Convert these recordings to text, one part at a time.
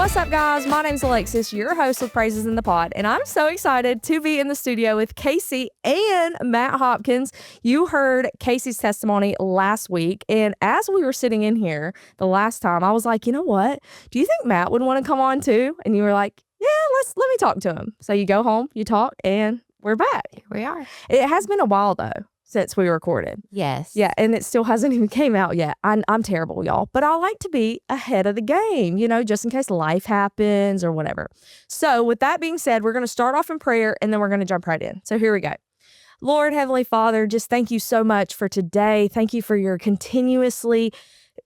What's up, guys? My name's Alexis, your host with Praises in the Pod, and I'm so excited to be in the studio with Kasey and Matt Hopkins. You heard Kasey's testimony last week, and as we were sitting in here the last time, I was like, you know what? Do you think Matt would want to come on too? And you were like, yeah, let me talk to him. So you go home, you talk, and we're back. Here we are. It has been a while, though, since we recorded. Yes. Yeah, and it still hasn't even came out yet. I'm terrible, y'all. But I like to be ahead of the game, just in case life happens or whatever. So with that being said, we're going to start off in prayer, and then we're going to jump right in. So here we go. Lord, Heavenly Father, just thank you so much for today. Thank you for your continuously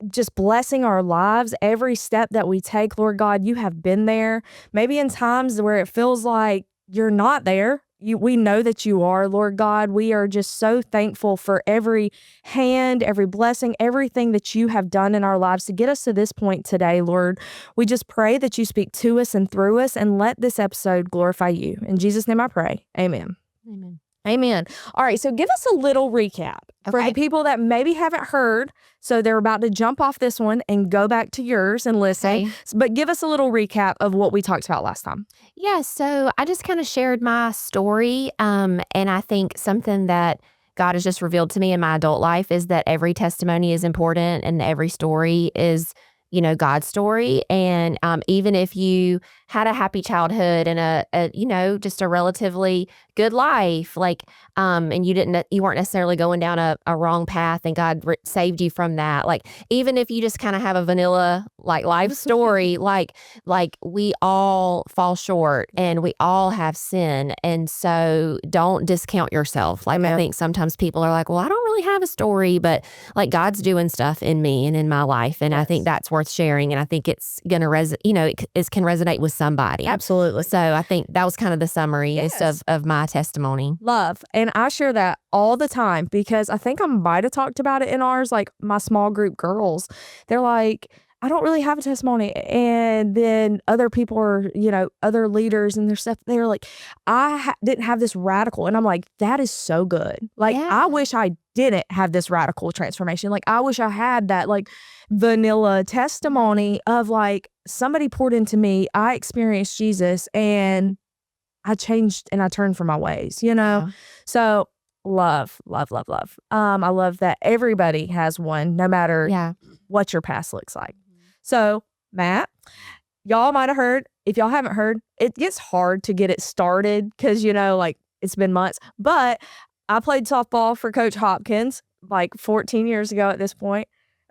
just blessing our lives. Every step that we take, Lord God, you have been there. Maybe in times where it feels like you're not there. We know that you are, Lord God. We are just so thankful for every hand, every blessing, everything that you have done in our lives to get us to this point today, Lord. We just pray that you speak to us and through us, and let this episode glorify you. In Jesus' name I pray. Amen. Amen. Amen. All right, so give us a little recap for the people that maybe haven't heard. So they're about to jump off this one and go back to yours and listen. Okay. But give us a little recap of what we talked about last time. Yeah, so I just kind of shared my story, and I think something that God has just revealed to me in my adult life is that every testimony is important and every story is God's story. And even if you had a happy childhood and just a relatively good life, and you weren't necessarily going down a wrong path, and God saved you from that. Even if you just kind of have a vanilla life story, we all fall short and we all have sin. And so don't discount yourself. I think sometimes people are like, well, I don't really have a story, but God's doing stuff in me and in my life. And I think that's worth sharing. And I think it's going to it can resonate with somebody. Absolutely. So I think that was kind of the summary of my testimony. Love. And I share that all the time because I think I might have talked about it in ours, my small group girls. They're like, I don't really have a testimony. And then other people are, other leaders and their stuff, they're like, didn't have this radical. And I'm like, that is so good. I wish I didn't have this radical transformation. I wish I had that vanilla testimony of somebody poured into me. I experienced Jesus and I changed and I turned from my ways, Yeah. So love. I love that everybody has one, no matter what your past looks like. So Matt, y'all might have heard, if y'all haven't heard, it gets hard to get it started because, it's been months, but I played softball for Coach Hopkins 14 years ago at this point.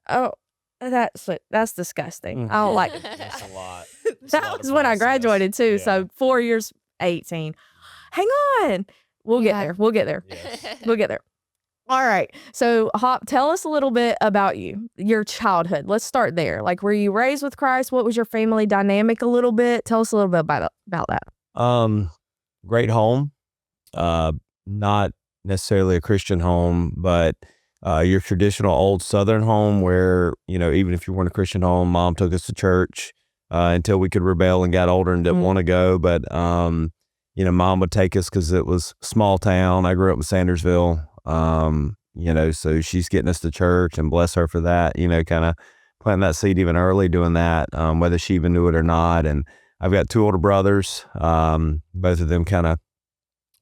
Oh, that's disgusting. I don't like it. That's a lot. That was when I graduated too. Yeah. So 4 years, 18. Hang on. We'll get there. Yes. We'll get there. All right. So Hop, tell us a little bit about you, your childhood. Let's start there. Were you raised with Christ? What was your family dynamic a little bit? Tell us a little bit about that. Great home. Not necessarily a Christian home, but your traditional old Southern home where, even if you weren't a Christian home, mom took us to church until we could rebel and got older and didn't want to go. But, mom would take us because it was small town. I grew up in Sandersville, so she's getting us to church, and bless her for that, kind of planting that seed even early, doing that, whether she even knew it or not. And I've got two older brothers. Both of them kind of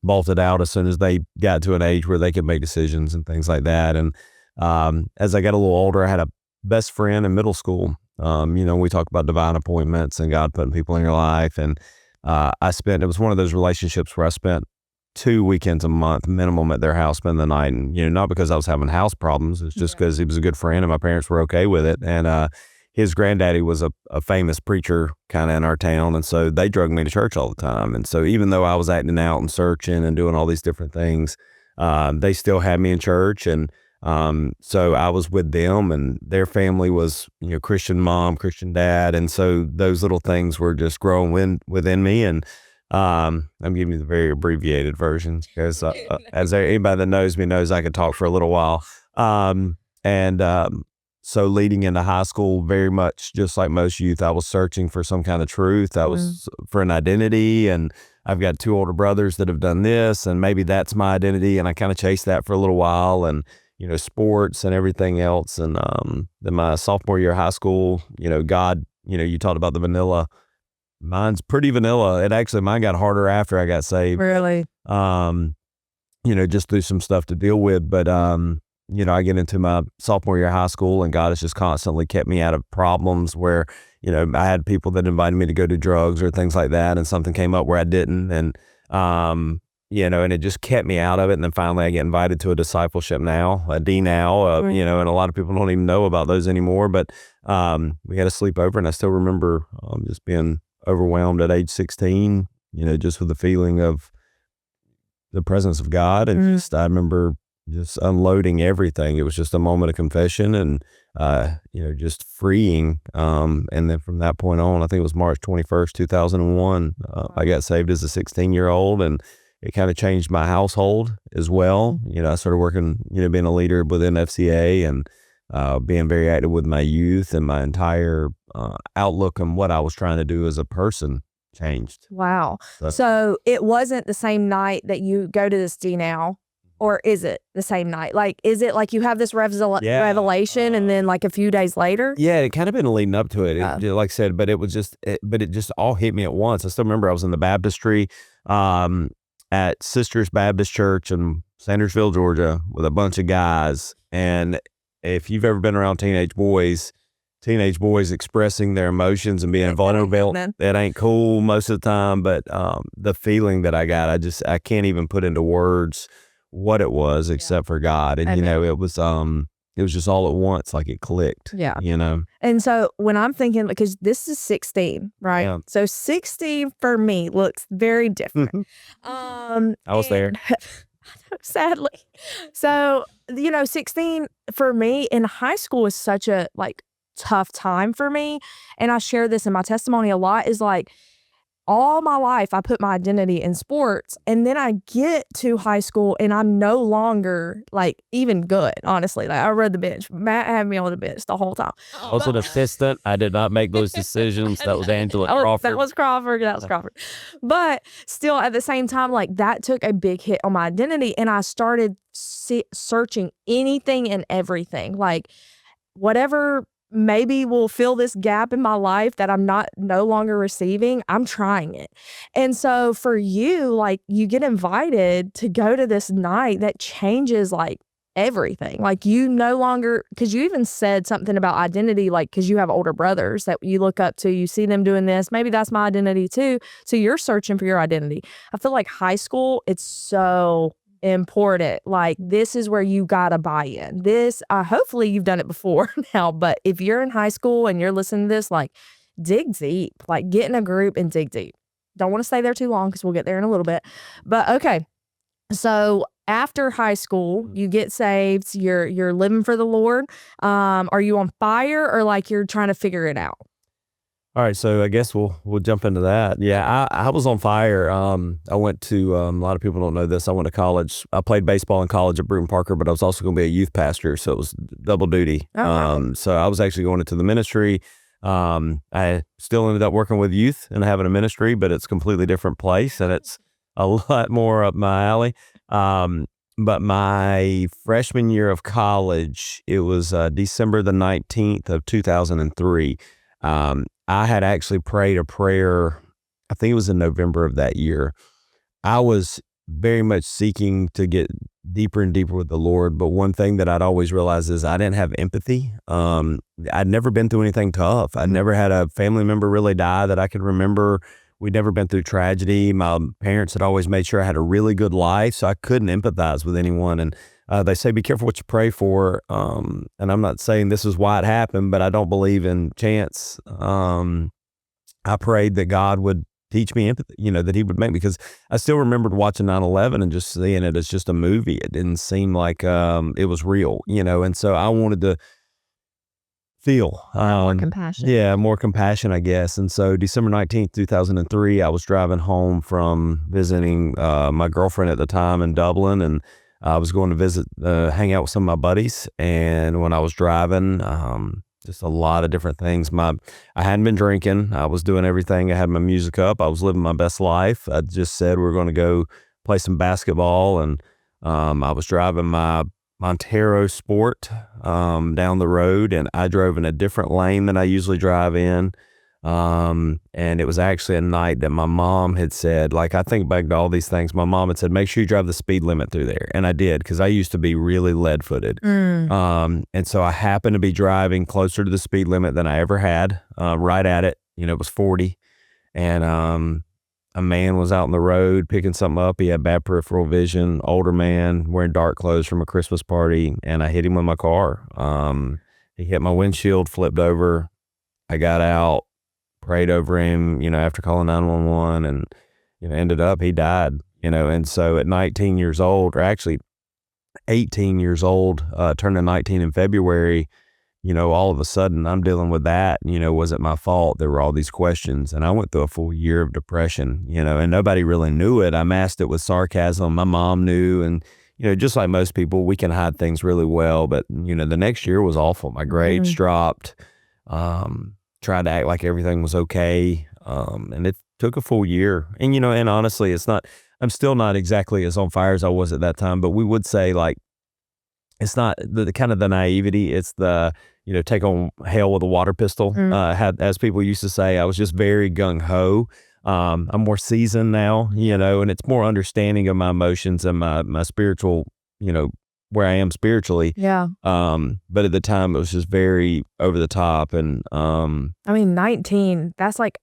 bolted out as soon as they got to an age where they could make decisions and things like that. And as I got a little older, I had a best friend in middle school. We talk about divine appointments and God putting people in your life. And it was one of those relationships where I spent 2 weekends a month minimum at their house, spend the night. And, not because I was having house problems. It's just because he was a good friend and my parents were okay with it. And his granddaddy was a famous preacher kind of in our town. And so they drug me to church all the time. And so even though I was acting out and searching and doing all these different things, they still had me in church. And so I was with them, and their family was, Christian mom, Christian dad. And so those little things were just growing within me. And I'm giving you the very abbreviated versions because as anybody that knows me knows I could talk for a little while. So leading into high school, very much just like most youth, I was searching for some kind of truth. I was for an identity, and I've got two older brothers that have done this, and maybe that's my identity. And I kind of chased that for a little while, and, sports and everything else. And then my sophomore year of high school, God, you talked about the vanilla mine's pretty vanilla. Mine got harder after I got saved. Really? Just through some stuff to deal with. But, I get into my sophomore year of high school, and God has just constantly kept me out of problems where, I had people that invited me to go do drugs or things like that, and something came up where I didn't. And, and it just kept me out of it. And then finally I get invited to a discipleship now, a D now, Right. and a lot of people don't even know about those anymore. But we had a sleepover, and I still remember just being overwhelmed at age 16, just with the feeling of the presence of God. And I remember just unloading everything. It was just a moment of confession and, just freeing. And then from that point on, I think it was March 21st, 2001, I got saved as a 16-year-old, and it kind of changed my household as well. I started working, being a leader within FCA, and being very active with my youth, and my entire outlook on what I was trying to do as a person changed. Wow. So it wasn't the same night that you go to this D now, or is it the same night? Like, is it like you have this revelation and then like a few days later? Yeah, it kind of been leading up to it. Like I said, but it just all hit me at once. I still remember I was in the baptistry at Sisters Baptist Church in Sandersville, Georgia, with a bunch of guys. And if you've ever been around teenage boys expressing their emotions and being vulnerable, that ain't cool most of the time. But the feeling that I got, I can't even put into words what it was, except for God. And it was just all at once, like it clicked. Yeah. And so when I'm thinking, because this is 16, right? Yeah. So 16 for me looks very different. I was there. Sadly. So, 16 for me in high school is such a tough time for me. And I share this in my testimony a lot, is like, all my life I put my identity in sports, and then I get to high school and I'm no longer even good, honestly. I rode the bench. Matt had me on the bench the whole time. I was an assistant. I did not make those decisions. That was Angela Crawford. That was Crawford. But still, at the same time, that took a big hit on my identity, and I started searching anything and everything, whatever maybe will fill this gap in my life that I'm no longer receiving. I'm trying it. And so for you, you get invited to go to this night that changes everything. You no longer, because you even said something about identity, because you have older brothers that you look up to, you see them doing this, maybe that's my identity too. So you're searching for your identity. I feel like high school, it's so important. This is where you gotta buy in. Hopefully you've done it before now, but if you're in high school and you're listening to this, dig deep. Get in a group and dig deep. Don't want to stay there too long because we'll get there in a little bit. But okay, so after high school, you get saved. You're living for the Lord. Are you on fire, or you're trying to figure it out? All right, so I guess we'll jump into that. Yeah, I was on fire. I went to a lot of people don't know this. I went to college. I played baseball in college at Bruton Parker, but I was also going to be a youth pastor, so it was double duty. Okay. So I was actually going into the ministry. I still ended up working with youth and having a ministry, but it's a completely different place, and it's a lot more up my alley. But my freshman year of college, it was December the 19th of 2003. I had actually prayed a prayer, I think it was in November of that year. I was very much seeking to get deeper and deeper with the Lord, but one thing that I'd always realized is I didn't have empathy. I'd never been through anything tough. I'd never had a family member really die that I could remember. We'd never been through tragedy. My parents had always made sure I had a really good life, so I couldn't empathize with anyone. And they say, be careful what you pray for. And I'm not saying this is why it happened, but I don't believe in chance. I prayed that God would teach me empathy, that he would make me, because I still remembered watching 9/11 and just seeing it as just a movie. It didn't seem like it was real, and so I wanted to feel more compassion. Yeah, more compassion, I guess. And so December 19th, 2003, I was driving home from visiting my girlfriend at the time in Dublin, and I was going to visit, hang out with some of my buddies. And when I was driving, just a lot of different things. I hadn't been drinking. I was doing everything. I had my music up. I was living my best life. I just said we were going to go play some basketball, and I was driving my Montero Sport down the road, and I drove in a different lane than I usually drive in. And it was actually a night that my mom had said, like, I think back to all these things. My mom had said, make sure you drive the speed limit through there. And I did, because I used to be really lead footed. And so I happened to be driving closer to the speed limit than I ever had, right at it. It was 40. And a man was out on the road picking something up. He had bad peripheral vision, older man wearing dark clothes from a Christmas party. And I hit him with my car. He hit my windshield, flipped over. I got out, prayed over him, after calling 911, and, ended up, he died, and so at 19 years old, or actually 18 years old, turning 19 in February, all of a sudden I'm dealing with that. Was it my fault? There were all these questions, and I went through a full year of depression, and nobody really knew it. I masked it with sarcasm. My mom knew, and, just like most people, we can hide things really well, but, the next year was awful. My grades dropped, tried to act like everything was okay. And it took a full year, and, and honestly, I'm still not exactly as on fire as I was at that time, but we would say, like, it's not the kind of the naivety. It's the, take on hell with a water pistol. As people used to say, I was just very gung ho. I'm more seasoned now, and it's more understanding of my emotions and my spiritual, where I am spiritually. Yeah. But at the time it was just very over the top. And, 19, that's like,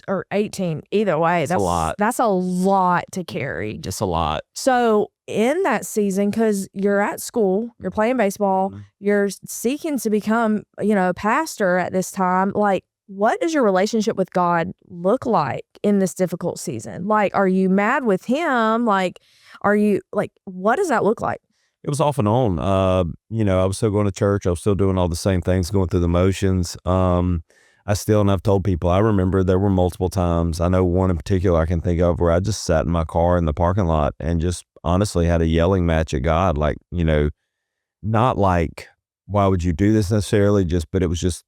or 18, either way. That's a lot. That's a lot to carry. Just a lot. So in that season, because you're at school, you're playing baseball, you're seeking to become, a pastor at this time, like, what does your relationship with God look like in this difficult season? Like, are you mad with him? Like, what does that look like? It was off and on. I was still going to church. I was still doing all the same things, going through the motions. And I've told people, I remember there were multiple times. I know one in particular I can think of where I just sat in my car in the parking lot and just honestly had a yelling match at God. Like, not like, why would you do this necessarily? But it was just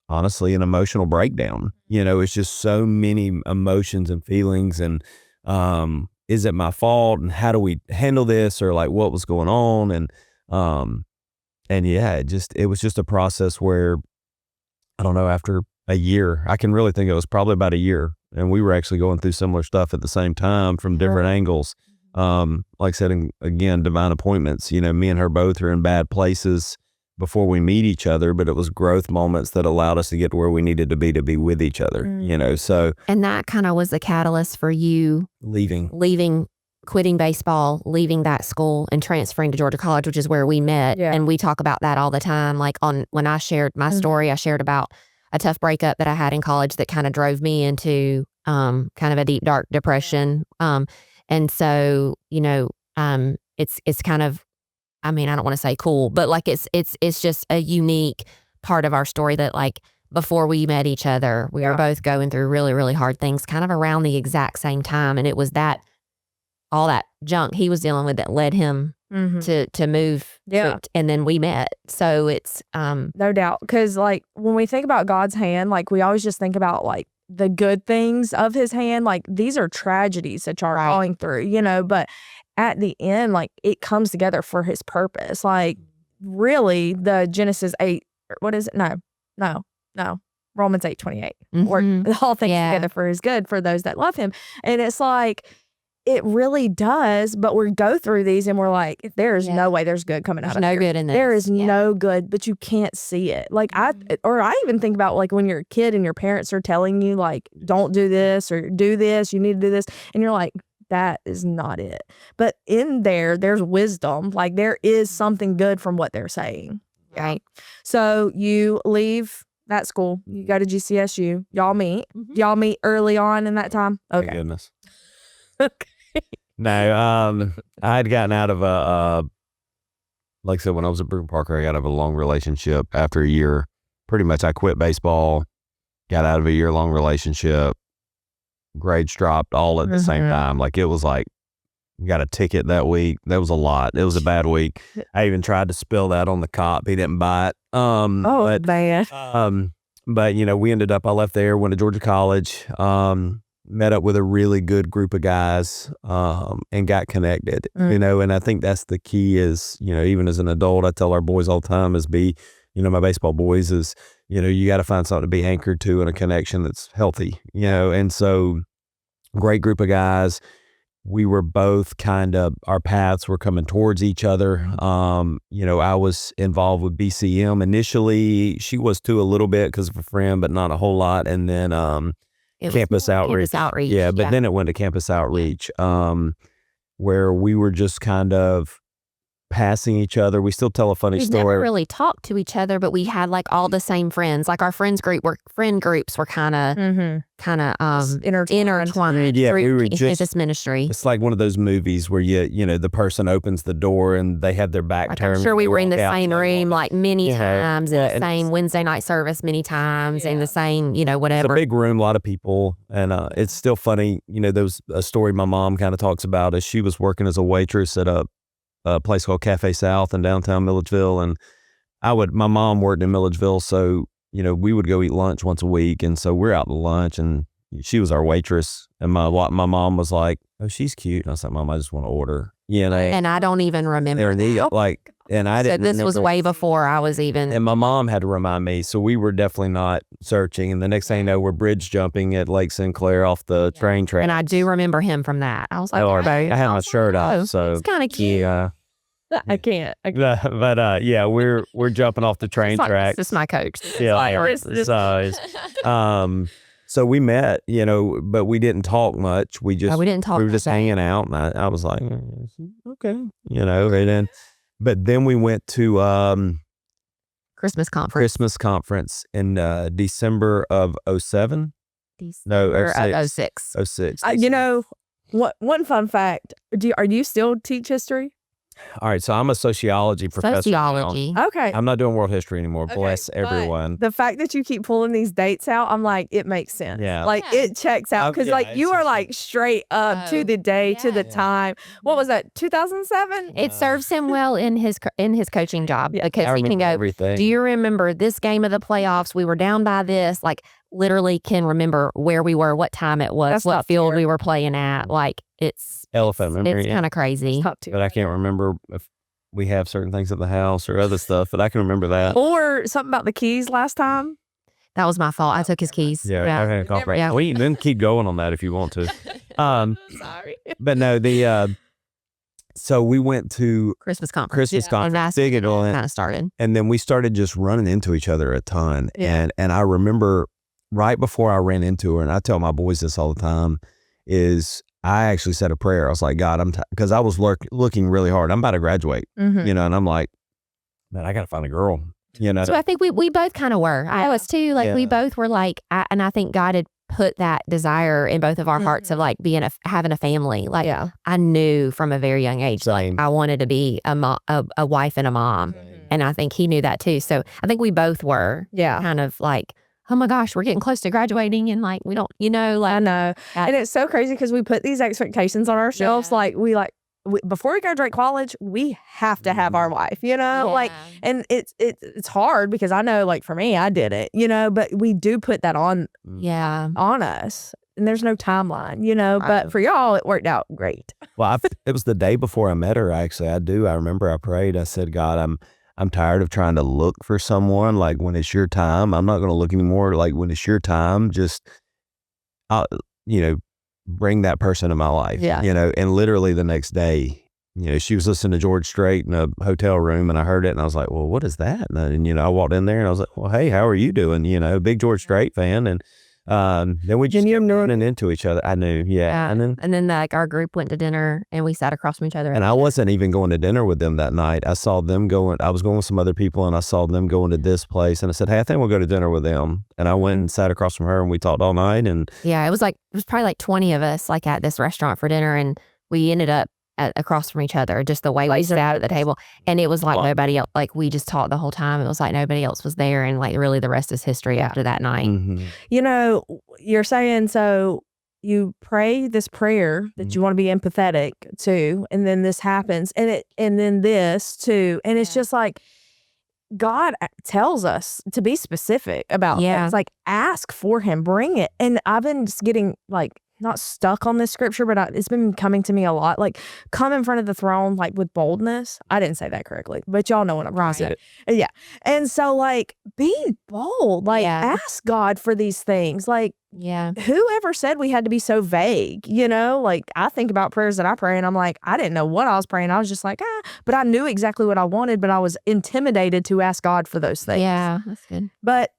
honestly an emotional breakdown. It's just so many emotions and feelings, and, is it my fault, and how do we handle this, or like what was going on? And yeah, it was just a process where, I don't know, after a year, I can really think it was probably about a year, and we were actually going through similar stuff at the same time from different angles. Like I said, again, divine appointments, me and her both are in bad places before we meet each other, but it was growth moments that allowed us to get to where we needed to be with each other, so. And that kind of was the catalyst for you leaving, quitting baseball, leaving that school and transferring to Georgia College, which is where we met. Yeah. And we talk about that all the time. Like when I shared my story, I shared about a tough breakup that I had in college that kind of drove me into kind of a deep, dark depression. And so, it's kind of, I don't want to say cool, but like it's just a unique part of our story that, like, before we met each other, we were both going through really, really hard things kind of around the exact same time. And it was all that junk he was dealing with that led him to move. And then we met. So it's no doubt. Because like when we think about God's hand, like we always just think about like the good things of his hand. Like these are tragedies that you're going through, but at the end, like it comes together for his purpose. Like really the Genesis 8, what is it? No. Romans 8:28. Work all things together for his good for those that love him. And it's like, it really does, but we go through these and we're like, there is no way there's good coming out of no here. Good in this. There is no good, but you can't see it. Like I even think about like when you're a kid and your parents are telling you like, don't do this or do this, you need to do this. And you're like, that is not it. But in there's wisdom. Like there is something good from what they're saying. Right. So you leave that school, you go to GCSU, y'all meet. Y'all meet early on in that time? Okay. Thank goodness. Okay. No, I had gotten out of like I said, when I was at Brooklyn Parker, I got out of a long relationship after a year. Pretty much I quit baseball, got out of a year-long relationship, grades dropped all at the same time. Like it was like, got a ticket that week. That was a lot. It was a bad week. I even tried to spill that on the cop. He didn't buy it. Man. But we ended up, I left there, went to Georgia College, met up with a really good group of guys, and got connected, and I think that's the key is, even as an adult, I tell our boys all the time is be my baseball boys is, you got to find something to be anchored to and a connection that's healthy, and so great group of guys. We were both our paths were coming towards each other. I was involved with BCM initially. She was too a little bit because of a friend, but not a whole lot. And then campus outreach. Yeah, but then it went to campus outreach, where we were just kind of passing each other. We still tell a funny story. We never really talked to each other, but we had like all the same friends. Like our friend groups were kind of intertwined. Yeah, we were just this ministry. It's like one of those movies where the person opens the door and they have their back turned. I'm sure we were in the same room like many times, in the same Wednesday night service many times, in the same whatever. It's a big room, a lot of people, and it's still funny. There was a story my mom kind of talks about as she was working as a waitress at a place called Cafe South in downtown Milledgeville, and my mom worked in Milledgeville, so we would go eat lunch once a week, and so we're out to lunch, and she was our waitress, and my mom was like, "Oh, she's cute," and I was like, "Mom, I just want to order," and I don't even remember. And I didn't. So this was way before I was even. And my mom had to remind me, so we were definitely not searching. And the next thing you know, we're bridge jumping at Lake Sinclair off the train track. And I do remember him from that. I was like, I had my shirt off, so it's kind of cute. Yeah. I can't. But yeah, we're jumping off the train track. This is my coach. Yeah. So we met, but we didn't talk much. We didn't talk. We were just hanging out, and I was like, okay, but then we went to Christmas conference in December of 07. No, 06. 06. One fun fact. Are you still teach history? All right, so I'm a sociology professor. Sociology. Okay. I'm not doing world history anymore. Bless everyone. The fact that you keep pulling these dates out, I'm like, it makes sense. Yeah. It checks out because you are like straight up to the day, to the time. What was that? 2007? It serves him well in his coaching job because I he can go, everything. Do you remember this game of the playoffs? We were down by this. Like literally can remember where we were, what time it was, what field we were playing at. Like it's elephant memory. It's kind of crazy. But I can't remember if we have certain things at the house or other stuff, but I can remember that. Or something about the keys last time. That was my fault. I took his keys. Yeah. I had a call. Yeah. We then keep going on that if you want to. Sorry. But no, so we went to Christmas conference. And that's big it all kind of started. And then we started just running into each other a ton. Yeah. And I remember right before I ran into her, and I tell my boys this all the time, is I actually said a prayer. I was like, God, because I was looking really hard. I'm about to graduate, and I'm like, man, I got to find a girl, So I think we both kind of were. I was too. Like we both were like, and I think God had put that desire in both of our hearts of like having a family. Like I knew from a very young age, like I wanted to be a wife and a mom. And I think he knew that too. So I think we both were kind of like, oh my gosh, we're getting close to graduating and like, we don't, like. I know. And it's so crazy because we put these expectations on ourselves. Like before we graduate college, we have to have our wife, like, and it's hard because I know like for me, I did it, but we do put that on us and there's no timeline, but for y'all, it worked out great. Well, it was the day before I met her. I remember I prayed. I said, God, I'm tired of trying to look for someone. Like when it's your time, I'm not going to look anymore. Like when it's your time, just, bring that person in my life, and literally the next day, she was listening to George Strait in a hotel room and I heard it and I was like, well, what is that? And I walked in there and I was like, well, hey, how are you doing? Big George Strait fan. And then we just kept running into each other. I knew, and then like our group went to dinner and we sat across from each other. And I wasn't even going to dinner with them that night. I saw them going. I was going with some other people, and I saw them going to this place. And I said, "Hey, I think we'll go to dinner with them." And I went and sat across from her, and we talked all night. And it was probably like 20 of us like at this restaurant for dinner, and we ended up across from each other, just the way we sat at the table. And it was like nobody else, like we just talked the whole time. It was like nobody else was there. And like really the rest is history after that night. You're saying, so you pray this prayer that you want to be empathetic to, and then this happens and then this too. And it's just like, God tells us to be specific about it. It's like, ask for him, bring it. And I've been just getting like not stuck on this scripture, but it's been coming to me a lot. Like, come in front of the throne, like with boldness. I didn't say that correctly, but y'all know what I'm trying to say. Yeah. And so, like, be bold, like, ask God for these things. Like, whoever said we had to be so vague, Like, I think about prayers that I pray and I'm like, I didn't know what I was praying. I was just like, but I knew exactly what I wanted, but I was intimidated to ask God for those things. Yeah, that's good. But,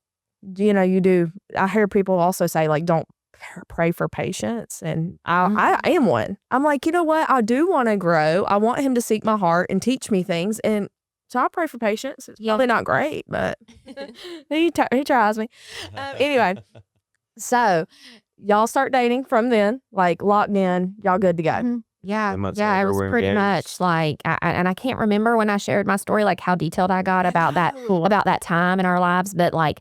you do. I hear people also say, like, don't pray for patience. And I am one. I'm like, you know what? I do want to grow. I want him to seek my heart and teach me things. And so I pray for patience. It's probably not great, but he tries me. Anyway, so y'all start dating from then, like locked in, y'all good to go. Mm-hmm. Yeah. Yeah. It was pretty much like, and I can't remember when I shared my story, like how detailed I got about that time in our lives. But like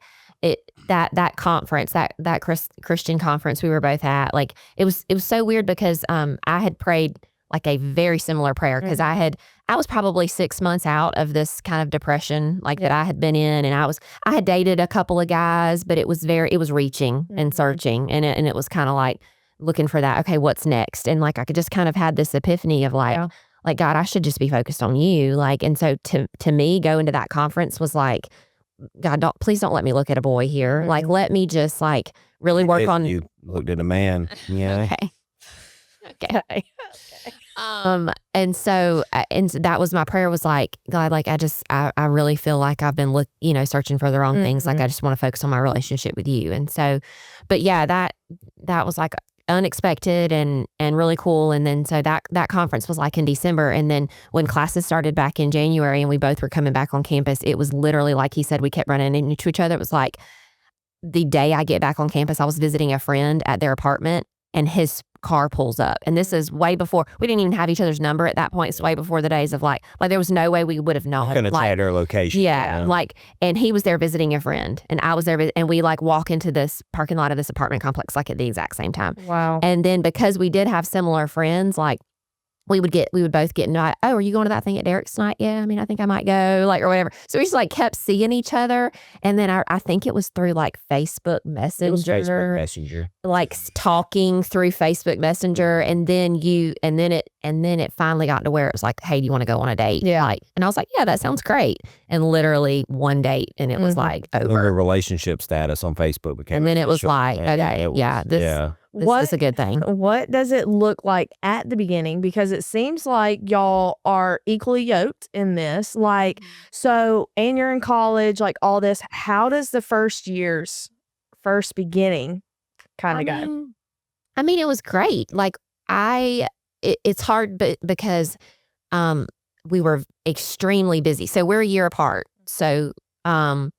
that conference, that Christian conference we were both at, like it was so weird because, I had prayed like a very similar prayer because I was probably 6 months out of this kind of depression like that I had been in. And I had dated a couple of guys, but it was reaching and searching. And it was kind of like looking for that. Okay, what's next? And like, I could just kind of had this epiphany of like God, I should just be focused on you. Like, and so to me, going to that conference was like, God, please don't let me look at a boy here. Like, let me just like really work on. You looked at a man. Yeah. Okay. And so that was my prayer was like, God, like, I really feel like I've been searching for the wrong things. Like, I just want to focus on my relationship with you. And so, but yeah, that was like unexpected and really cool. And then so that conference was like in December. And then when classes started back in January and we both were coming back on campus, it was literally like he said, we kept running into each other. It was like the day I get back on campus, I was visiting a friend at their apartment and his car pulls up. And this is way before, we didn't even have each other's number at that point. It's way before the days of like there was no way we would have known. Couldn't have had our location. Yeah. Like, and he was there visiting a friend and I was there and we like walk into this parking lot of this apartment complex like at the exact same time. Wow. And then because we did have similar friends, like we would both get oh, are you going to that thing at Derek's tonight? Yeah, I mean, I think I might go, like, or whatever. So we just like kept seeing each other. And then I think it was through like Facebook Messenger. Like talking through Facebook Messenger. And then it finally got to where it was like, hey, do you want to go on a date? Yeah. Like, and I was like, yeah, that sounds great. And literally one date and it was like over. Her relationship status on Facebook became. And then it was like, okay, this is a good thing. What does it look like at the beginning? Because it seems like y'all are equally yoked in this. Like, so, and you're in college, like all this. How does the first beginning kind of go? I mean, it was great. Like it's hard because we were extremely busy. So we're a year apart. So I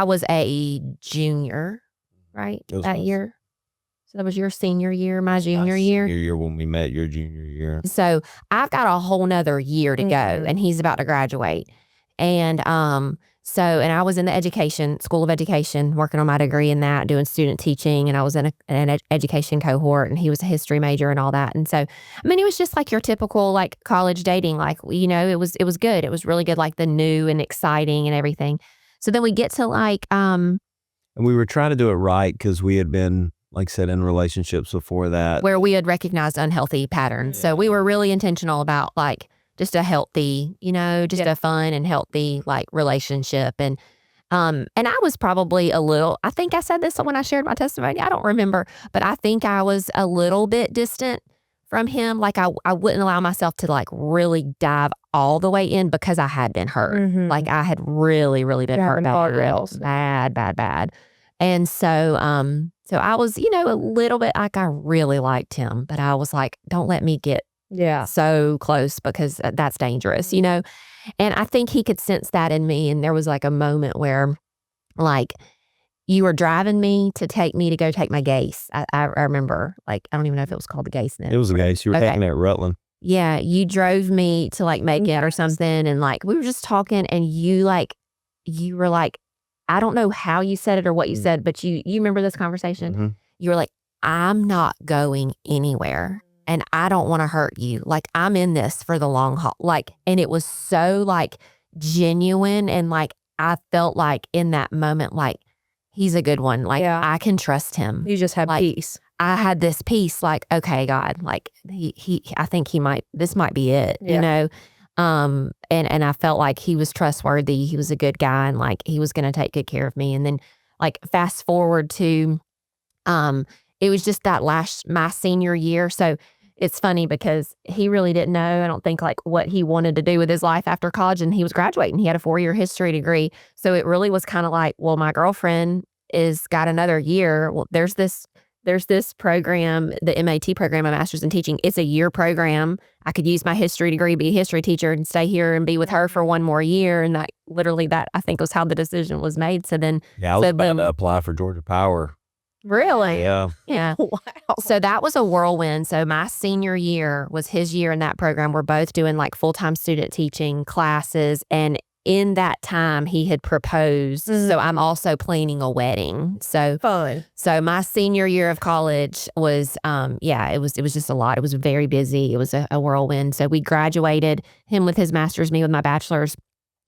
was a junior, right? That year. So that was your senior year, my junior year. Senior year when we met, your junior year. So I've got a whole nother year to go and he's about to graduate. And and I was in the School of Education, working on my degree in that, doing student teaching. And I was in an education cohort and he was a history major and all that. And so, I mean, it was just like your typical like college dating, like, it was good. It was really good, like the new and exciting and everything. So then we get to like, and we were trying to do it right because we had been, like I said, in relationships before that. Where we had recognized unhealthy patterns. Yeah. So we were really intentional about like just a healthy, a fun and healthy like relationship. And I was probably I think I said this when I shared my testimony. I don't remember, but I think I was a little bit distant from him. Like I wouldn't allow myself to like really dive all the way in because I had been hurt. Mm-hmm. Like I had really, really been hurt bad. And so, so I was, a little bit like I really liked him, but I was like, don't let me get so close because that's dangerous, And I think he could sense that in me. And there was like a moment where like you were driving me to go take my Gase. I remember, like, I don't even know if it was called the Gase then. It was a Gase. You were taking it at Rutland. Yeah. You drove me to like make it or something. And like, we were just talking and you were like, I don't know how you said it or what you said, but you remember this conversation? Mm-hmm. You were like, I'm not going anywhere and I don't want to hurt you. Like I'm in this for the long haul. Like, and it was so like genuine. And like, I felt like in that moment, like he's a good one. Like I can trust him. You just have peace. I had this peace, like, okay, God, like I think this might be it, Yeah. you know? And I felt like he was trustworthy. He was a good guy and like, he was going to take good care of me. And then like fast forward to, it was just my senior year. So it's funny because he really didn't know, I don't think, like what he wanted to do with his life after college, and he was graduating. He had a 4-year history degree. So it really was kind of like, well, my girlfriend is got another year. Well, there's this program, the MAT program, a master's in teaching. It's a year program. I could use my history degree, be a history teacher, and stay here and be with her for one more year. And that I think was how the decision was made. So then, I was about to apply for Georgia Power. Really? Yeah. Yeah. Wow. So that was a whirlwind. So my senior year was his year in that program. We're both doing like full-time student teaching classes. And in that time, he had proposed. So I'm also planning a wedding. So Fun. So my senior year of college was, it was just a lot. It was very busy. It was a whirlwind. So we graduated, him with his master's, me with my bachelor's,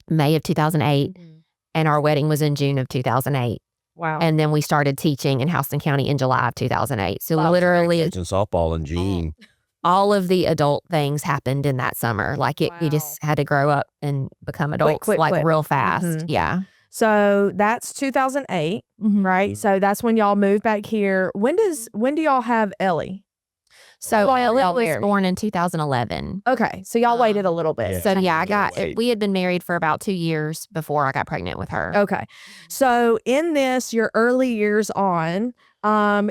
May of 2008. And our wedding was in June of 2008. Wow. And then we started teaching in Houston County in July of 2008. So literally, Teaching softball in June. all of the adult things happened in that summer. Like you just had to grow up and become adults quick. real fast. Yeah. So that's 2008, right? So that's when y'all moved back here. When do y'all have Ellie? So Ellie was married? born in 2011. Okay. So y'all waited a little bit. So we had been married for about 2 years before I got pregnant with her. Okay. So in your early years on,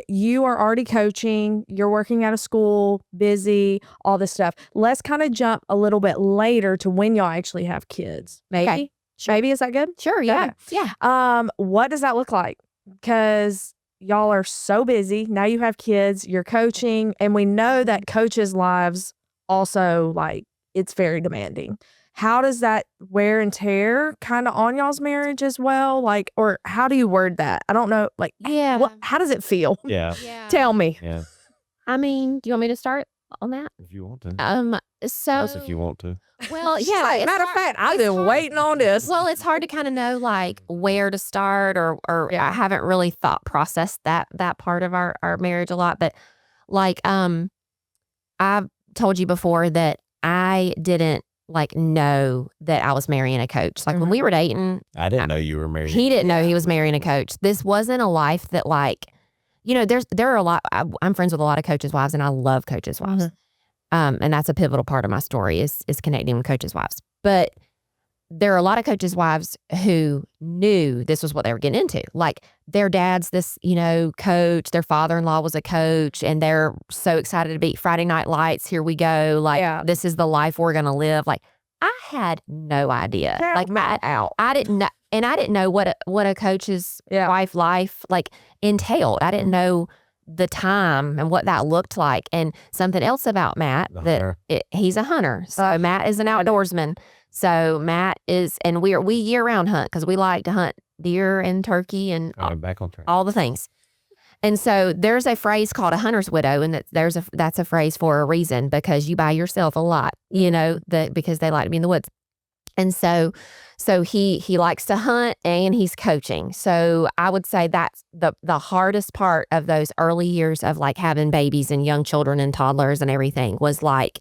you are already coaching, you're working at a school, busy, all this stuff. Let's kind of jump a little bit later to when y'all actually have kids. Maybe? Okay. Sure. Maybe, is that good? Sure. Yeah. Okay. Yeah. What does that look like? Because y'all are so busy. Now you have kids, you're coaching, and we know that coaches' lives also, like, it's very demanding. How does that wear and tear kind of on y'all's marriage as well? Like, or how do you word that? I don't know. Like, how does it feel? Yeah. Tell me. Yeah. I mean, do you want me to start on that? If you want to. So If you want to. well, She's like, matter of fact, I've been waiting on this. Well, it's hard to kind of know like where to start or I haven't really processed that part of our marriage a lot. But like I've told you before that I didn't like know that I was marrying a coach. Like when we were dating, I didn't know you were married. He didn't know he was marrying a coach. This wasn't a life that like, you know, there are a lot. I'm friends with a lot of coaches' wives, and I love coaches' wives. And that's a pivotal part of my story is connecting with coaches' wives. But there are a lot of coaches' wives who knew this was what they were getting into. Like their dad's this, you know, coach, their father-in-law was a coach, and they're so excited to be Friday Night Lights. Here we go. Like this is the life we're going to live. Like I had no idea. Like I didn't know. And I didn't know what a coach's wife life like entailed. I didn't know the time and what that looked like. And something else about Matt, he's a hunter. So Matt is an outdoorsman. So Matt is, and we year-round hunt because we like to hunt deer and turkey and back on track. all the things. And so there's a phrase called a hunter's widow, and that's a phrase for a reason, because you buy yourself a lot, you know, because they like to be in the woods. And so he likes to hunt and he's coaching. So I would say that's the hardest part of those early years of like having babies and young children and toddlers and everything was like,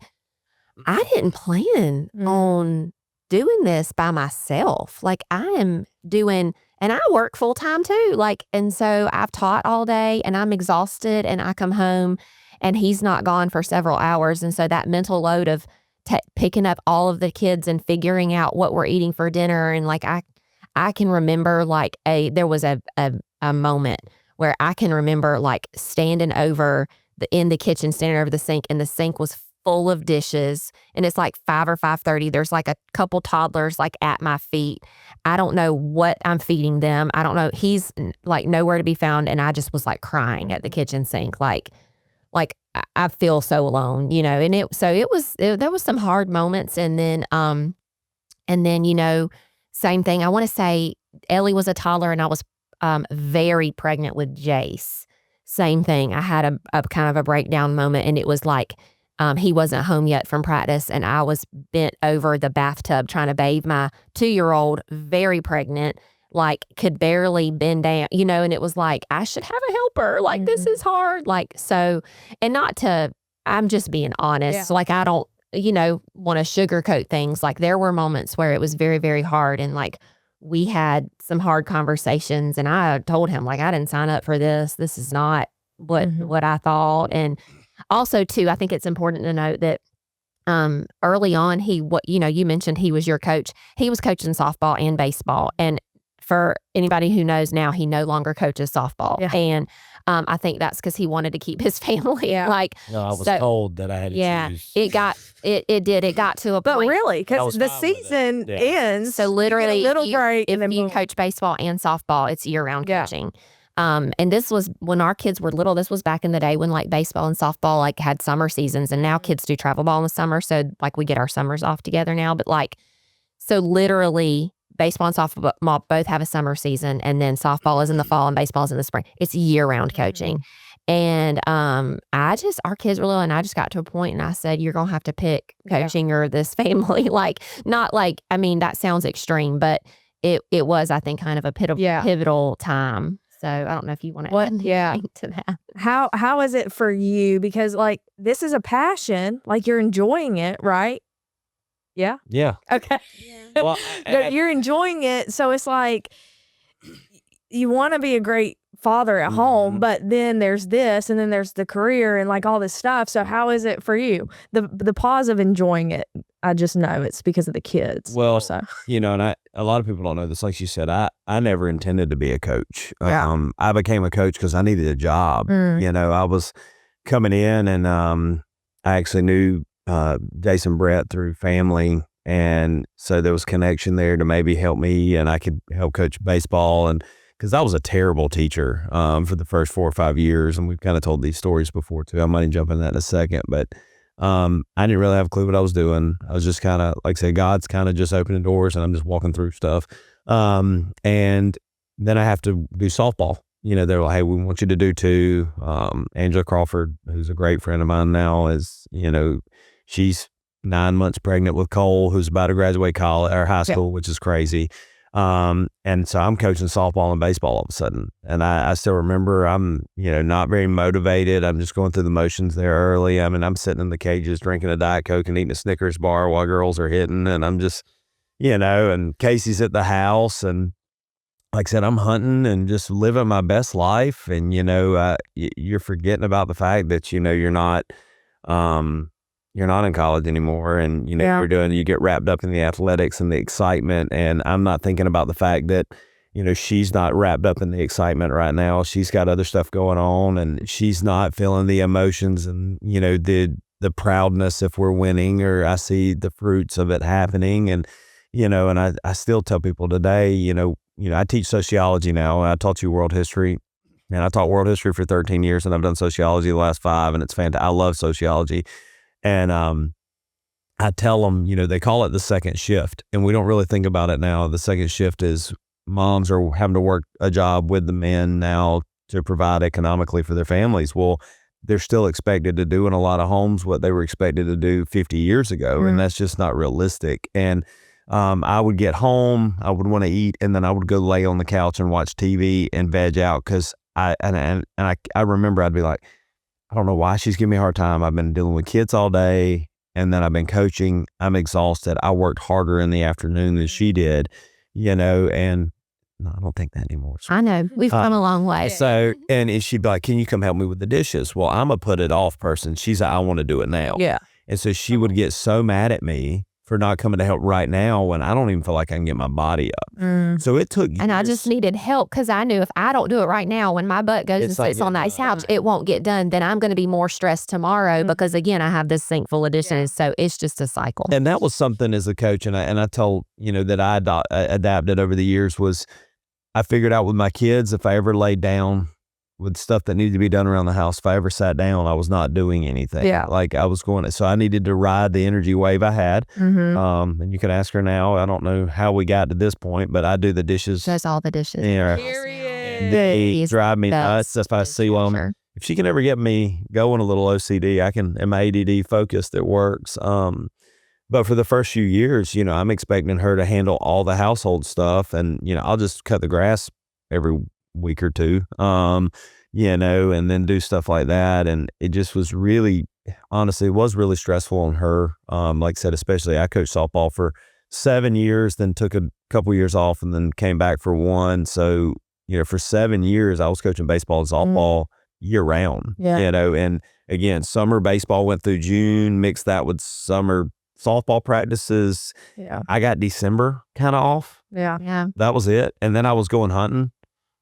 I didn't plan on doing this by myself. Like I am doing, and I work full time too. Like, and so I've taught all day and I'm exhausted and I come home and he's not gone for several hours. And so that mental load of picking up all of the kids and figuring out what we're eating for dinner. And like, I can remember like there was a moment where I can remember like standing over in the kitchen, standing over the sink, and the sink was full of dishes, and it's like 5 or 5:30. There's like a couple toddlers like at my feet. I don't know what I'm feeding them. I don't know. He's like nowhere to be found. And I just was like crying at the kitchen sink. Like I feel so alone, you know, and there was some hard moments. And then, you know, same thing. I want to say Ellie was a toddler and I was very pregnant with Jace. Same thing. I had a kind of a breakdown moment, and it was like, he wasn't home yet from practice, and I was bent over the bathtub trying to bathe my 2-year-old, very pregnant, like could barely bend down, and it was like, I should have a helper. Like, this is hard. Like, so, and not to, I'm just being honest. Like, I don't, want to sugarcoat things. Like, there were moments where it was very, very hard. And like, we had some hard conversations, and I told him, like, I didn't sign up for this. This is not what I thought. And also too, I think it's important to note that early on, you mentioned he was your coach. He was coaching softball and baseball. And for anybody who knows now, he no longer coaches softball. Yeah. And I think that's because he wanted to keep his family. Yeah. Like, no, I was told that I had to choose. It got to a point. But really, because the season ends. So literally, little break, if you coach baseball and softball, it's year-round coaching. And this was when our kids were little. This was back in the day when like baseball and softball like had summer seasons, and now kids do travel ball in the summer. So like we get our summers off together now. But like, so literally, baseball and softball both have a summer season, and then softball is in the fall and baseball is in the spring. It's year-round coaching. And our kids were little, and I just got to a point and I said, you're going to have to pick coaching or this family. Like, not like, I mean, that sounds extreme, but it was, I think, kind of a pivotal time. So I don't know if you want to add anything to that. How is it for you? Because like, this is a passion, like you're enjoying it, right? Yeah. Yeah. Okay. Yeah. Well, you're enjoying it. So it's like, you want to be a great father at home, but then there's this, and then there's the career and like all this stuff. So how is it for you? The pause of enjoying it, I just know it's because of the kids. Well, and a lot of people don't know this. Like you said, I never intended to be a coach. Yeah. I became a coach because I needed a job. I was coming in, and I actually knew Jason Brett through family. And so there was connection there to maybe help me, and I could help coach baseball. And because I was a terrible teacher for the first 4 or 5 years, and we've kind of told these stories before too. I might jump in that in a second, but I didn't really have a clue what I was doing. I was just kind of, like I said, God's kind of just opening doors, and I'm just walking through stuff. And then I have to do softball. They're like, hey, we want you to do 2. Angela Crawford, who's a great friend of mine now, is, she's 9 months pregnant with Cole, who's about to graduate college or high school, which is crazy. And so I'm coaching softball and baseball all of a sudden. And I still remember I'm, not very motivated. I'm just going through the motions there early. I mean, I'm sitting in the cages drinking a Diet Coke and eating a Snickers bar while girls are hitting. And I'm just, and Kasey's at the house. And like I said, I'm hunting and just living my best life. And, you're forgetting about the fact that, you're not in college anymore, and you get wrapped up in the athletics and the excitement. And I'm not thinking about the fact that, she's not wrapped up in the excitement right now. She's got other stuff going on, and she's not feeling the emotions and, the proudness if we're winning, or I see the fruits of it happening. And, and I still tell people today, I teach sociology now. I taught you world history, and I taught world history for 13 years, and I've done sociology the last 5, and it's fantastic. I love sociology. And I tell them, they call it the second shift, and we don't really think about it now. The second shift is moms are having to work a job with the men now to provide economically for their families. Well, they're still expected to do in a lot of homes what they were expected to do 50 years ago, and that's just not realistic. And I would get home, I would want to eat, and then I would go lay on the couch and watch TV and veg out, because I remember I'd be like, I don't know why she's giving me a hard time. I've been dealing with kids all day, and then I've been coaching. I'm exhausted. I worked harder in the afternoon than she did, and no, I don't think that anymore. I know. We've come a long way. So, and she'd be like, can you come help me with the dishes? Well, I'm a put it off person. She's like, I want to do it now. Yeah. And so she would get so mad at me for not coming to help right now when I don't even feel like I can get my body up. So it took years. And I just needed help, because I knew if I don't do it right now, when my butt goes and sits on that couch, it won't get done. Then I'm going to be more stressed tomorrow because, again, I have this sink full of dishes. So it's just a cycle. And that was something as a coach, and I told, that I adapted over the years, was I figured out with my kids, if I ever laid down with stuff that needed to be done around the house, if I ever sat down, I was not doing anything. Yeah. Like I was going, so I needed to ride the energy wave I had. And you can ask her now. I don't know how we got to this point, but I do the dishes. Does all the dishes. Yeah. They drive me nuts if I see one. Sure. If she can ever get me going a little OCD, I can, and my ADD focused, it works. But for the first few years, I'm expecting her to handle all the household stuff, and I'll just cut the grass every week or two, and then do stuff like that. And it just was really, honestly, it was really stressful on her. Like I said, especially I coached softball for 7 years, then took a couple years off, and then came back for one. So for 7 years, I was coaching baseball and softball year round. Yeah. And again, summer baseball went through June, mixed that with summer softball practices. Yeah. I got December kind of off. Yeah. Yeah. That was it. And then I was going hunting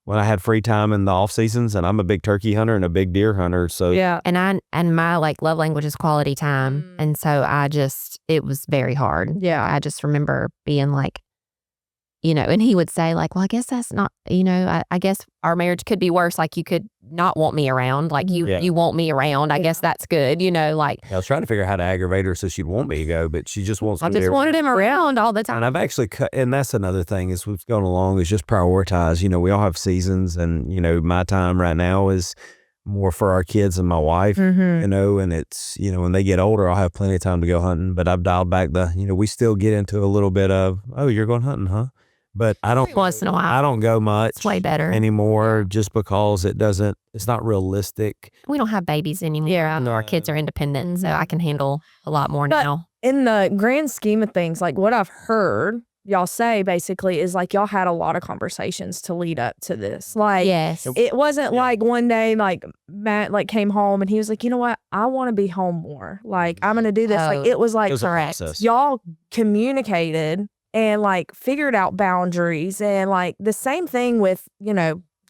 when I had free time in the off seasons, and I'm a big turkey hunter and a big deer hunter. So Yeah. And my like love language is quality time. And so it was very hard. Yeah. I just remember being like, and he would say like, well, I guess that's not, I guess our marriage could be worse. Like you could not want me around. Like you want me around. I guess that's good. Like I was trying to figure out how to aggravate her so she'd want me to go, but she just wants I me just there. wanted him around all the time. And I've actually cut, and that's another thing is we've gone along is just prioritize. We all have seasons, and my time right now is more for our kids and my wife. Mm-hmm. And it's when they get older, I'll have plenty of time to go hunting. But I've dialed back we still get into a little bit of, oh, you're going hunting, huh? But I don't Once in a while. I don't go much. It's way better anymore, just because it's not realistic. We don't have babies anymore. Yeah, our kids are independent, so I can handle a lot more But now. in the grand scheme of things, like what I've heard y'all say basically is like y'all had a lot of conversations to lead up to this. Like, Yes. it wasn't like one day like Matt like came home and he was like, you know what, I want to be home more. Like I'm gonna do this. Oh, Like it was like It was a correct. process. y'all communicated and like figured out boundaries, and like the same thing with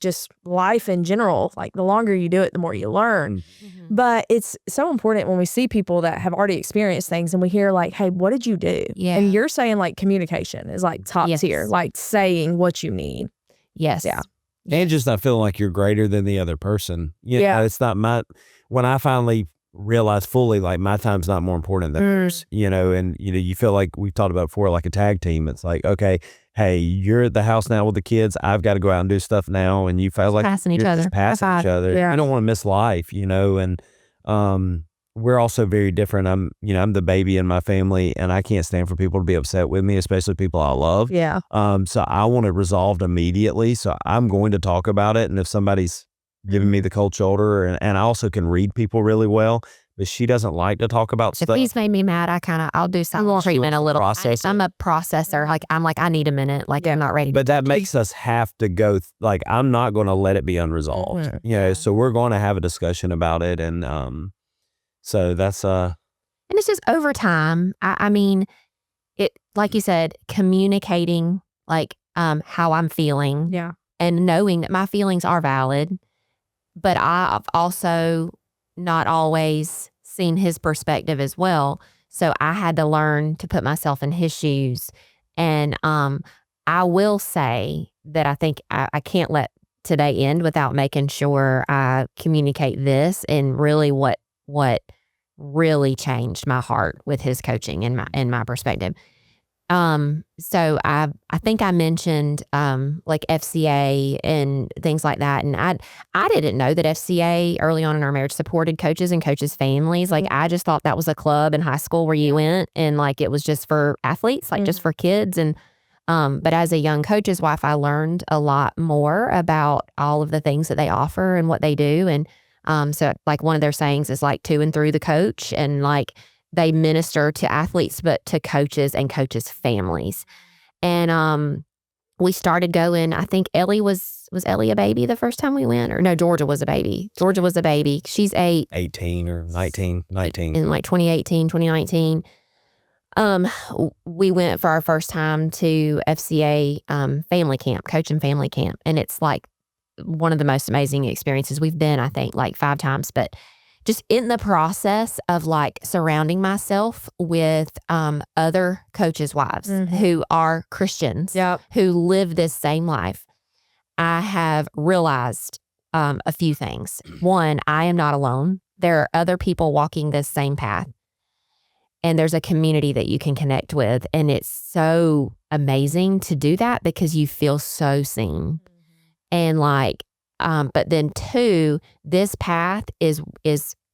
just life in general. Like the longer you do it, the more you learn. But it's so important when we see people that have already experienced things and we hear like, hey, what did you do? Yeah. And you're saying like communication is like top Yes. tier, like saying what you need. Yes. Yeah. And just not feeling like you're greater than the other person. Yeah. It's not when I finally realized fully, like my time's not more important than theirs, and you feel like we've talked about before, like a tag team. It's like, okay, hey, you're at the house now with the kids. I've got to go out and do stuff now. And you feel like Passing each you're other. just passing High each five. other. Yeah. I don't want to miss life, and we're also very different. I'm the baby in my family, and I can't stand for people to be upset with me, especially people I love. Yeah. So I want it resolved immediately. So I'm going to talk about it. And if somebody's giving me the cold shoulder, and I also can read people really well, but she doesn't like to talk about If stuff. he's made me mad, I'll do silent treatment a little. Process I'm a processor. Like I need a minute. Like I'm not ready. But that makes us have to go, like, I'm not going to let it be unresolved. So we're going to have a discussion about it. And so that's, And it's just over time. I mean, it, like you said, communicating like how I'm feeling Yeah. and knowing that my feelings are valid, but I've also not always seen his perspective as well. So I had to learn to put myself in his shoes. And I will say that I think I can't let today end without making sure I communicate this and really what really changed my heart with his coaching and my perspective. So I think I mentioned like FCA and things like that, and I didn't know that FCA early on in our marriage supported coaches and coaches' families. Like I just thought that was a club in high school where you went and like it was just for athletes, like just for kids. And but as a young coach's wife, I learned a lot more about all of the things that they offer and what they do. And so like one of their sayings is like to and through the coach, and like they minister to athletes, but to coaches and coaches' families. And we started going, I think Ellie was Ellie a baby the first time we went? Or no, Georgia was a baby. Georgia was a baby. She's 18 or 19. In like 2018, 2019. We went for our first time to FCA family camp, coaching family camp. And it's like one of the most amazing experiences we've been, I think, like 5 times. But just in the process of like surrounding myself with other coaches' wives who are Christians, who live this same life, I have realized a few things. One, I am not alone. There are other people walking this same path. And there's a community that you can connect with. And it's so amazing to do that because you feel so seen. And like, but then 2, this path is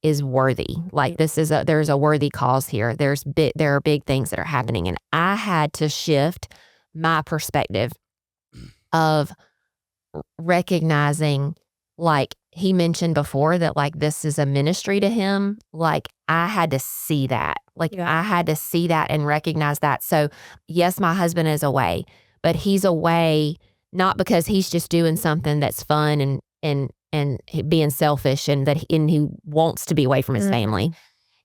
is worthy. Like there's a worthy cause here. There are big things that are happening. And I had to shift my perspective of recognizing, like he mentioned before, that like this is a ministry to him. Like I had to see that. Like I had to see that and recognize that. So yes, my husband is away, but he's away not because he's just doing something that's fun and being selfish and he wants to be away from his family.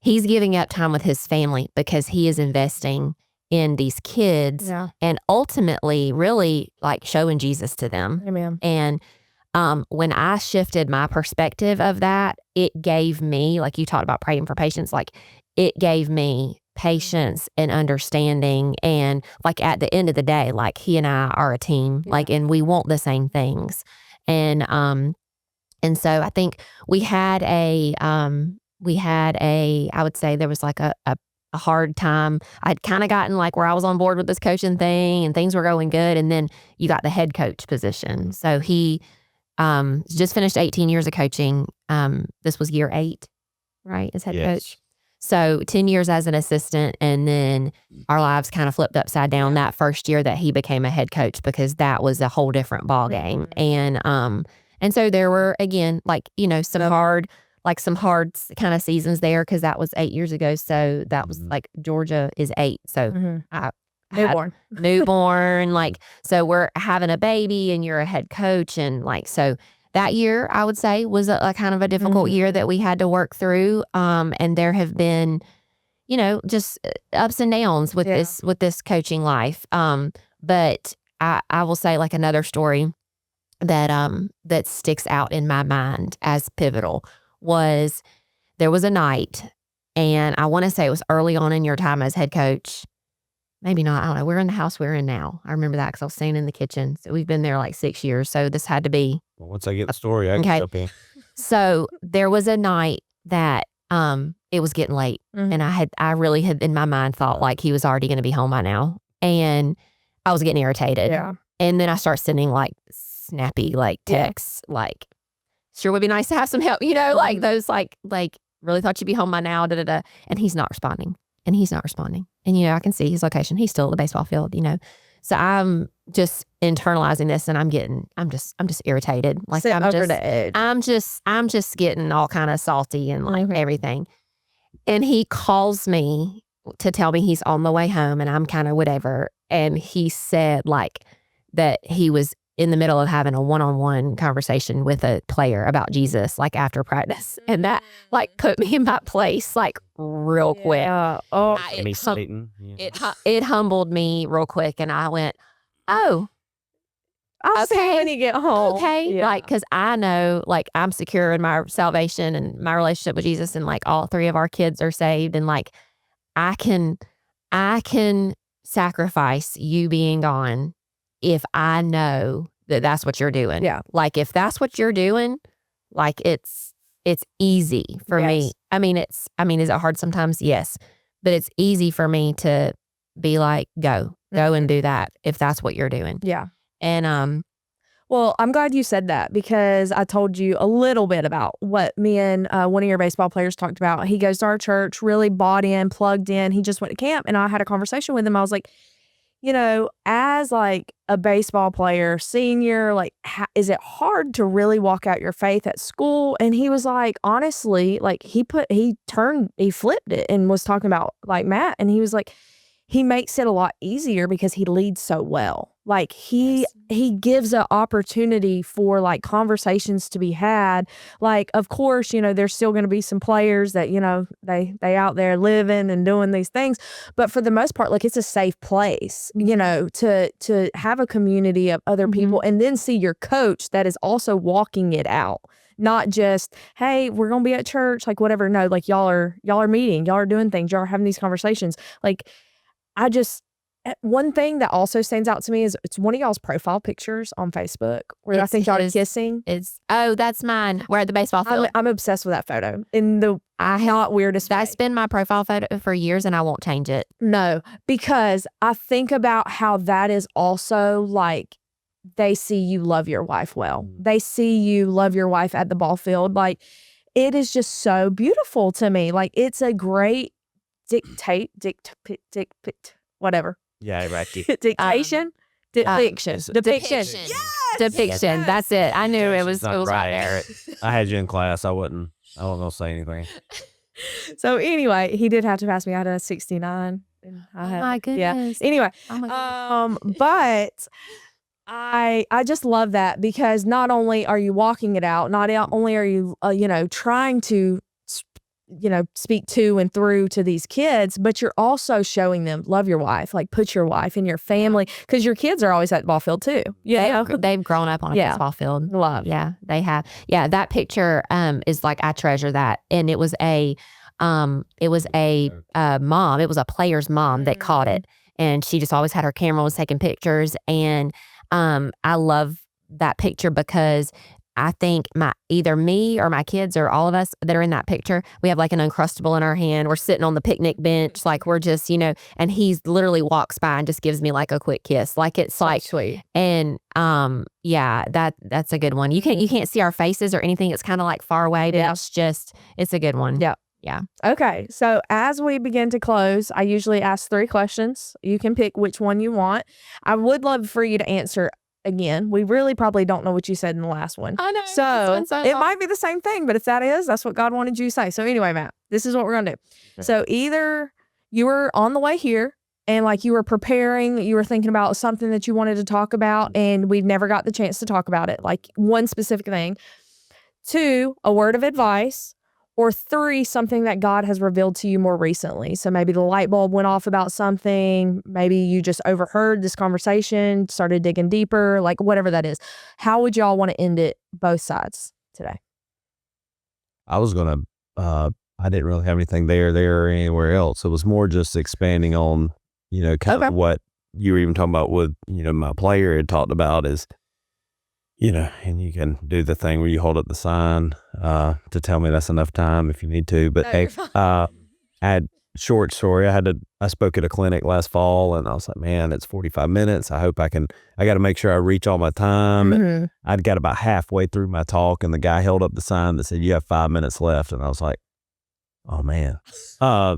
He's giving up time with his family because he is investing in these kids and ultimately really like showing Jesus to them. Amen. And when I shifted my perspective of that, it gave me, like you talked about praying for patience, like it gave me patience and understanding. And like at the end of the day, like he and I are a team, like, and we want the same things. And so I think we had I would say there was like a hard time. I'd kind of gotten like where I was on board with this coaching thing and things were going good. And then you got the head coach position. So he just finished 18 years of coaching. This was year 8, right? As head coach. So 10 years as an assistant. And then our lives kind of flipped upside down that first year that he became a head coach, because that was a whole different ball game. And so there were, again, like, some hard kind of seasons there, because that was 8 years ago. So that was like Georgia is 8. So I newborn, like, so we're having a baby and you're a head coach. And like, so that year I would say was a kind of a difficult year that we had to work through. And there have been, just ups and downs with this coaching life. But I will say, like, another story that sticks out in my mind as pivotal was there was a night, and I want to say it was early on in your time as head coach. Maybe not. I don't know. We're in the house we're in now. I remember that because I was staying in the kitchen. So we've been there like 6 years. So this had to be. Well, once I get the story, I can jump in. So there was a night that it was getting late, and I really had in my mind thought like he was already going to be home by now, and I was getting irritated. Yeah. And then I start sending like snappy like texts like, sure would be nice to have some help, like those like really thought you'd be home by now, and he's not responding. And I can see his location. He's still at the baseball field, So I'm just internalizing this, and I'm just irritated. Like over the edge. I'm just getting all kind of salty and like everything. And he calls me to tell me he's on the way home, and I'm kind of whatever. And he said like that he was in the middle of having a one-on-one conversation with a player about Jesus, like after practice. And that like put me in my place like real quick. It humbled me real quick. And I went, oh, I'll see when you get home. Okay. Yeah. Like, cause I know like I'm secure in my salvation and my relationship with Jesus, and like all 3 of our kids are saved. And like, I can sacrifice you being gone if I know that that's what you're doing. Yeah. Like if that's what you're doing, like it's easy for me. I mean, is it hard sometimes? Yes. But it's easy for me to be like, go and do that if that's what you're doing. Yeah. And well, I'm glad you said that, because I told you a little bit about what me and one of your baseball players talked about. He goes to our church, really bought in, plugged in. He just went to camp, and I had a conversation with him. I was like, as like a baseball player, senior, like, is it hard to really walk out your faith at school? And he was like, honestly, like he flipped it and was talking about like Matt. And he was like, he makes it a lot easier because he leads so well. Like he gives an opportunity for like conversations to be had. Like, of course, there's still going to be some players that, they out there living and doing these things. But for the most part, like it's a safe place, to have a community of other people, and then see your coach that is also walking it out. Not just, hey, we're going to be at church, like whatever. No, like y'all are meeting, y'all are doing things, y'all are having these conversations. Like one thing that also stands out to me is it's one of y'all's profile pictures on Facebook where I think y'all are kissing. That's mine. We're at the baseball field. I'm obsessed with that photo in the not weirdest way. That's been my profile photo for years, and I won't change it. No, because I think about how that is also like they see you love your wife well. They see you love your wife at the ball field. Like it is just so beautiful to me. Like, it's a great whatever. Yeah, Rocky. Dictation? Depiction. Depiction. Depiction. Depiction. That's it. I knew it was Not right there. I had you in class. I wasn't gonna say anything. So anyway, he did have to pass me. I had a 69. And Oh my goodness. Anyway, Oh my goodness. but I just love that, because not only are you walking it out, not only are you trying to speak to and through to these kids, but you're also showing them love your wife, like put your wife in your family, because your kids are always at the ball field too. They've grown up on a baseball field. Love. Yeah, they have. Yeah, that picture is like, I treasure that. And it was a mom. It was a player's mom that caught it, and she just always had her camera, was taking pictures. And I love that picture because I think either me or my kids or all of us that are in that picture, we have like an Uncrustable in our hand. We're sitting on the picnic bench, like we're just, and he's literally walks by and just gives me like a quick kiss. Like, it's like sweet. And yeah, that's a good one. You can't see our faces or anything. It's kind of like far away, but it's a good one. Yeah. Yeah. Okay. So as we begin to close, I usually ask 3 questions. You can pick which one you want. I would love for you to answer again. We really probably don't know what you said in the last one. I know. So it might be the same thing, but if that's what God wanted you to say. So anyway, Matt, this is what we're going to do. Okay. So either you were on the way here and like you were preparing, you were thinking about something that you wanted to talk about and we've never got the chance to talk about it, like one specific thing. 2, a word of advice. Or 3, something that God has revealed to you more recently. So maybe the light bulb went off about something. Maybe you just overheard this conversation, started digging deeper, like whatever that is. How would y'all want to end it, both sides, today? I was gonna. I didn't really have anything there or anywhere else. It was more just expanding on, kind of what you were even talking about with, my player had talked about is, and you can do the thing where you hold up the sign to tell me that's enough time if you need to. But I had short story. I spoke at a clinic last fall and I was like, man, it's 45 minutes. I hope I got to make sure I reach all my time. Mm-hmm. I'd got about halfway through my talk and the guy held up the sign that said, you have 5 minutes left. And I was like, oh man. So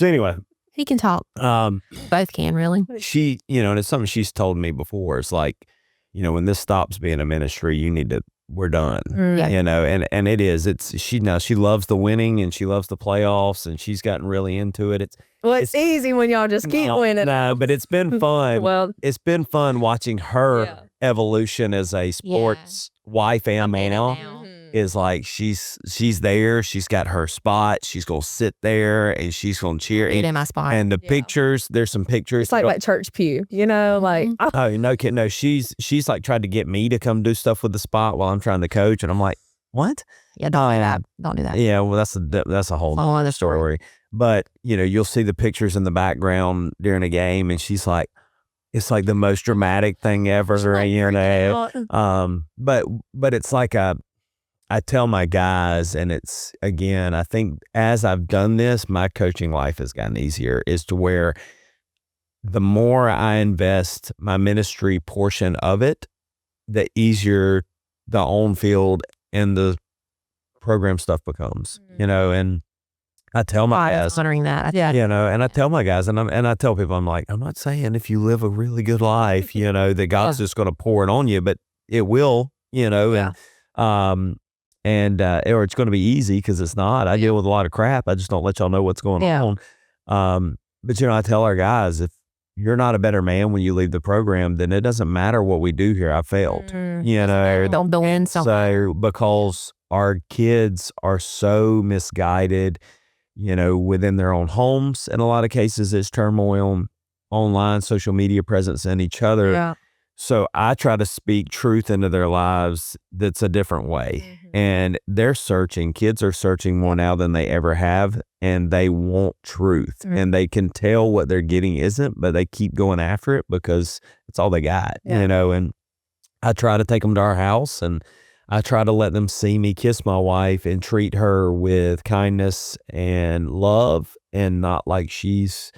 anyway. He can talk. Both can, really. She, and it's something she's told me before. It's like, when this stops being a ministry, we're done. Mm. And it is. She loves the winning and she loves the playoffs and she's gotten really into it. It's easy when y'all just keep winning. No, but it's been fun. Well, it's been fun watching her evolution as a sports wife and now. Is like she's there, she's got her spot, she's gonna sit there and she's gonna cheer. In my spot. And the pictures, there's some pictures. It's like that church pew, like oh no kid, no, she's like tried to get me to come do stuff with the spot while I'm trying to coach, and I'm like, what? Yeah, don't do that. Don't do that. Yeah, well that's a whole other story. But you'll see the pictures in the background during a game, and she's like, it's like the most dramatic thing ever, but it's like I tell my guys, and it's, again, I think as I've done this, my coaching life has gotten easier, is to where the more I invest my ministry portion of it, the easier the on-field and the program stuff becomes, and I tell my guys, honoring that, and I tell my guys, and I tell people, I'm like, I'm not saying if you live a really good life, that God's just going to pour it on you, but it will, and or it's going to be easy, because it's not. I deal with a lot of crap. I just don't let y'all know what's going on. But I tell our guys, if you're not a better man when you leave the program, then it doesn't matter what we do here. I failed. Don't go in so because our kids are so misguided, within their own homes. In a lot of cases, it's turmoil, online, social media presence, and each other. Yeah. So I try to speak truth into their lives that's a different way. And they're searching. Kids are searching more now than they ever have. And they want truth. And they can tell what they're getting isn't, but they keep going after it because it's all they got, and I try to take them to our house and I try to let them see me kiss my wife and treat her with kindness and love, and not like she's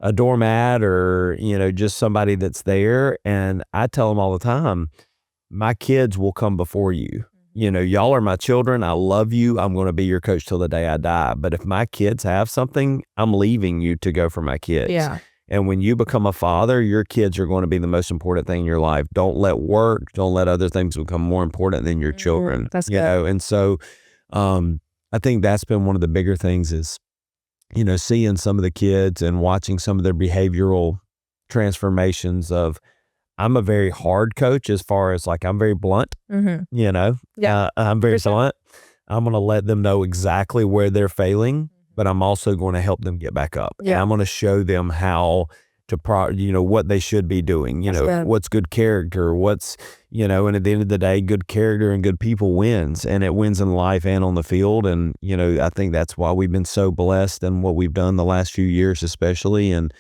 a doormat or, just somebody that's there. And I tell them all the time, my kids will come before you. y'all are my children. I love you. I'm going to be your coach till the day I die. But if my kids have something, I'm leaving you to go for my kids. Yeah. And when you become a father, your kids are going to be the most important thing in your life. Don't let work, don't let other things become more important than your children. That's good. And so I think that's been one of the bigger things is, seeing some of the kids and watching some of their behavioral transformations of, I'm a very hard coach as far as like, I'm very blunt, Yeah. I'm very For sure. blunt. I'm going to let them know exactly where they're failing, but I'm also going to help them get back up. And Yeah. I'm going to show them how to, what they should be doing, That's good. what's good character, what's, and at the end of the day, good character and good people wins, and it wins in life and on the field. And, I think that's why we've been so blessed and what we've done the last few years, especially. And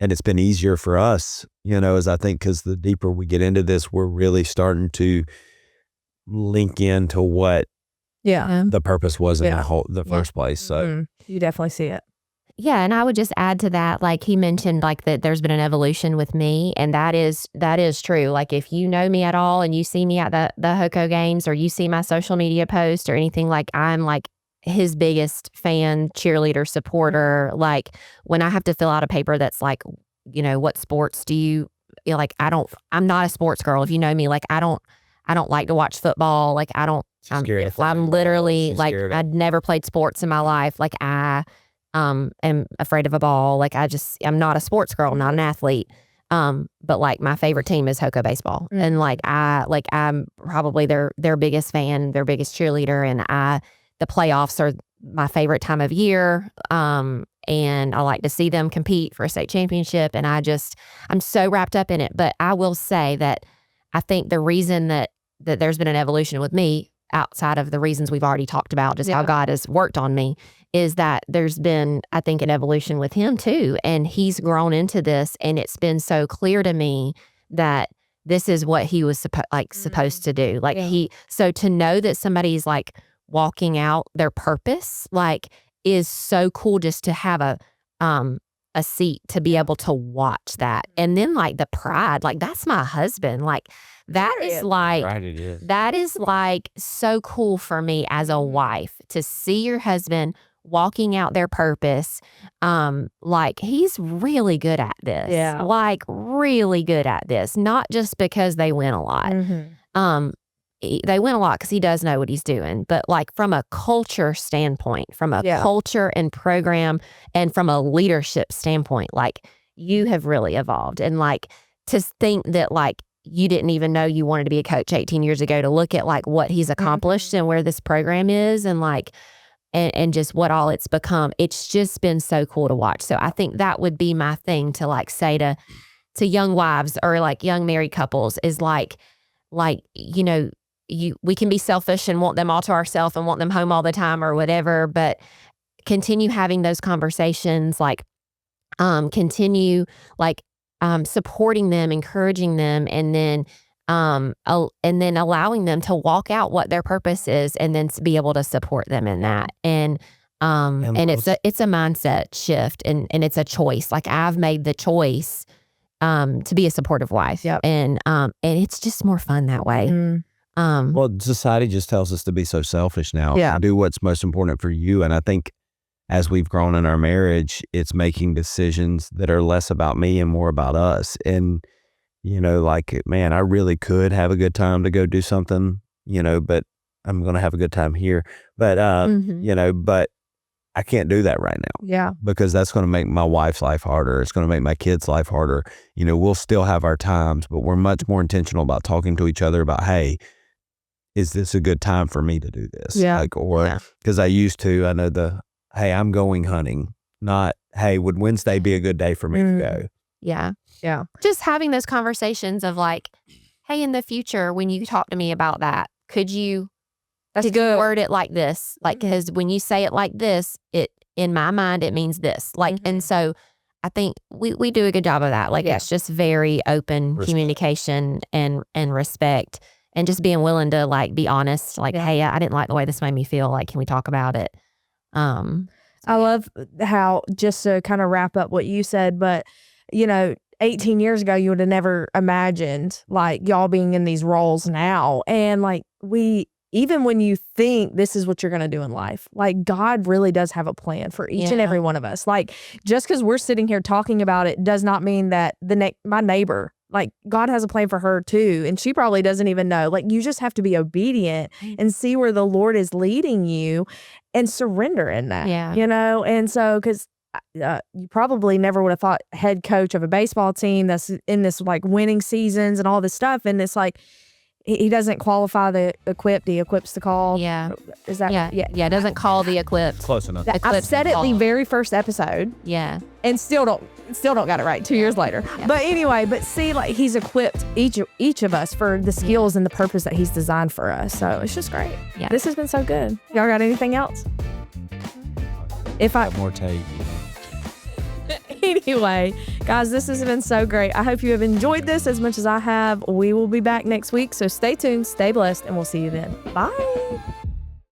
it's been easier for us, as I think, because the deeper we get into this, we're really starting to link into what the purpose was in the first place. So you definitely see it. Yeah, and I would just add to that, like he mentioned, like that there's been an evolution with me, and that is true. Like if you know me at all and you see me at the Hoko games, or you see my social media post or anything, like I'm like his biggest fan, cheerleader, supporter. Like when I have to fill out a paper that's like, what sports do you like? I'm not a sports girl. If you know me, like I don't like to watch football. Like I'm literally like, I'd never played sports in my life. Like I am afraid of a ball. Like I'm not a sports girl, not an athlete. But like my favorite team is Hoko baseball. And like I'm probably their biggest fan, their biggest cheerleader. And the playoffs are my favorite time of year. And I like to see them compete for a state championship. And I'm so wrapped up in it. But I will say that I think the reason that there's been an evolution with me, outside of the reasons we've already talked about, just how God has worked on me, is that there's been, I think, an evolution with him too. And he's grown into this. And it's been so clear to me that this is what he was supposed to do. Like so to know that somebody's like walking out their purpose, like, is so cool, just to have a seat to be able to watch that. And then like the pride, like that's my husband. Like that is like, that is like so cool for me as a wife to see your husband walking out their purpose. Like he's really good at this. Yeah. Like really good at this, not just because they win a lot. They win a lot because he does know what he's doing. But like from a culture standpoint, from a culture and program, and from a leadership standpoint, like you have really evolved. And like to think that like you didn't even know you wanted to be a coach 18 years ago, to look at like what he's accomplished and where this program is, and like and just what all it's become. It's just been so cool to watch. So I think that would be my thing to like say to young wives or like young married couples is like we can be selfish and want them all to ourselves and want them home all the time or whatever, but continue having those conversations, like continue like supporting them, encouraging them, and then allowing them to walk out what their purpose is, and then to be able to support them in that. And it's a mindset shift, and it's a choice. Like I've made the choice to be a supportive wife. And it's just more fun that way. Well, society just tells us to be so selfish now. Do what's most important for you. And I think as we've grown in our marriage, it's making decisions that are less about me and more about us. And, like, man, I really could have a good time to go do something, but I'm going to have a good time here. But, but I can't do that right now. Yeah. Because that's going to make my wife's life harder. It's going to make my kids' life harder. We'll still have our times, but we're much more intentional about talking to each other about, hey, is this a good time for me to do this? Because I used to, I know hey, I'm going hunting, not, hey, would Wednesday be a good day for me to go? Yeah. Just having those conversations of like, hey, in the future, when you talk to me about that, could you word it like this? Like, because when you say it like this, in my mind, it means this. Like, and so I think we do a good job of that. Like, it's just very open communication and respect. And just being willing to like be honest, like, hey, I didn't like the way this made me feel. Like, can we talk about it? I love how, just to kind of wrap up what you said, but 18 years ago, you would have never imagined like y'all being in these roles now. And like even when you think this is what you're going to do in life, like God really does have a plan for each and every one of us. Like just because we're sitting here talking about it does not mean that my neighbor, like God has a plan for her too. And she probably doesn't even know. Like you just have to be obedient and see where the Lord is leading you and surrender in that, And so, because you probably never would have thought head coach of a baseball team that's in this like winning seasons and all this stuff. And it's like, he doesn't qualify the equipped. He equips the call. Yeah. Is that? Yeah. Doesn't call the equipped. Close enough. I said it the very first episode. Yeah. And still don't got it right 2 years later. Yeah. But anyway, see, like he's equipped each of us for the skills and the purpose that he's designed for us. So it's just great. Yeah. This has been so good. Y'all got anything else? If I More take. Anyway, guys, this has been so great. I hope you have enjoyed this as much as I have. We will be back next week. So stay tuned, stay blessed, and we'll see you then. Bye.